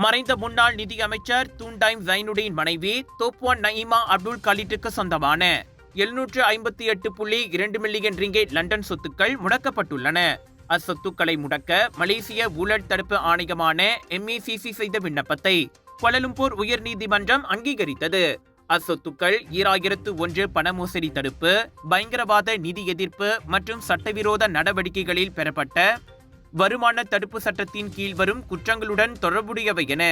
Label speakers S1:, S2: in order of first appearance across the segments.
S1: மறைந்த முன்னாள் நிதியமைச்சர் தூண்டைம் ஜைனுடின் மனைவி தோப்வான் நயீமா அப்துல் கலீட்டுக்கு சொந்தமான 758.2 மில்லியன் ரிங்கேட் லண்டன் சொத்துக்கள் முடக்கப்பட்டுள்ளன. அச்சொத்துக்களை முடக்க மலேசிய ஊழல் தடுப்பு ஆணையமான MECC செய்த விண்ணப்பத்தை கோலாலம்பூர் உயர்நீதிமன்றம் அங்கீகரித்தது. அச்சொத்துக்கள் 2001 பண மோசடி தடுப்பு, பயங்கரவாத நிதி எதிர்ப்பு மற்றும் சட்டவிரோத நடவடிக்கைகளில் பெறப்பட்ட வருமான தடுப்பு சட்டத்தின் கீழ் வரும் குற்றங்களுடன் தொடர்புடையவை என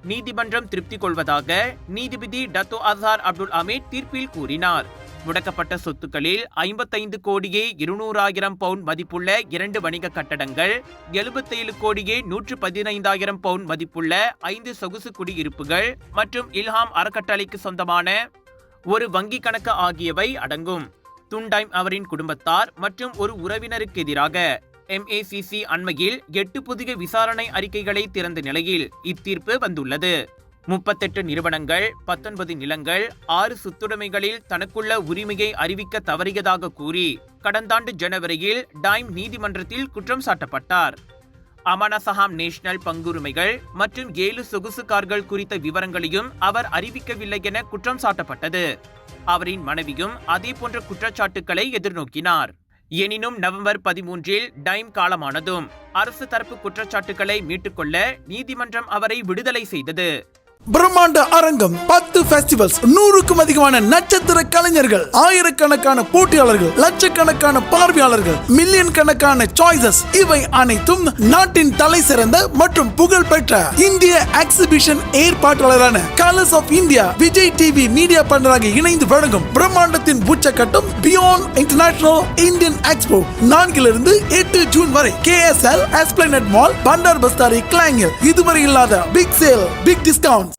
S1: நீதிமன்றம் திருப்தி கொள்வதாக நீதிபதி டத்தோ அசார் அப்துல் அமீத் தீர்ப்பில் கூறினார். முடக்கப்பட்ட சொத்துக்களில் 55,200,000 பவுண்ட் மதிப்புள்ள 2 வணிக கட்டடங்கள், 77,115,000 பவுண்ட் மதிப்புள்ள 5 சொகுசு குடியிருப்புகள் மற்றும் இல்ஹாம் அறக்கட்டளைக்கு சொந்தமான ஒரு வங்கி கணக்கு ஆகியவை அடங்கும். துண்டைம் அவரின் குடும்பத்தார் மற்றும் ஒரு உறவினருக்கு எதிராக MECC அண்மையில் 8 புதிய விசாரணை அறிக்கைகளை திறந்த நிலையில் இத்தீர்ப்பு வந்துள்ளது. 38 நிறுவனங்கள், 19 நிலங்கள், 6 சொத்துடைமைகளில் தனக்குள்ள உரிமையை அறிவிக்க தவறியதாக கூறி கடந்த ஆண்டு ஜனவரியில் டைம் நீதிமன்றத்தில் குற்றம் சாட்டப்பட்டார். அமானா சஹாம் நேஷனல் பங்குரிமைகள் மற்றும் 7 சொகுசு கார்கள் குறித்த விவரங்களையும் அவர் அறிவிக்கவில்லை என குற்றம் சாட்டப்பட்டது. அவரின் மனைவியும் அதே போன்ற குற்றச்சாட்டுக்களை எதிர்நோக்கினார். எனினும் நவம்பர் 13 டைம் காலமானதும் அரசு தரப்பு குற்றச்சாட்டுக்களை மீட்டுக்கொள்ள நீதிமன்றம் அவரை விடுதலை செய்தது.
S2: பிரம்மாண்ட அரங்கம், 10 ஃபெஸ்டிவல்ஸ், 100க்கும் அதிகமான நட்சத்திர கலைஞர்கள், ஆயிரக்கணக்கான போட்டியாளர்கள், லட்சக்கணக்கான பார்வையாளர்கள், மில்லியன் கணக்கான சாய்ஸஸ், இவை அனைத்தும் நாட்டின் தலை சிறந்த மற்றும் புகழ்பெற்ற இந்திய எக்ஸிபிஷன் ஏற்பாட்டாளரான colours of India Vijay TV media பார்ட்னராக இணைந்து வழங்கும் பிரம்மாண்டத்தின் உச்சக்கட்டம் beyond international Indian expo 4 to 8 June வரை KSL Esplanade mall, Bandar Bestari, கிளாங்கில். இதுவரை இல்லாத பிக் சேல், பிக் டிஸ்கவுண்ட்,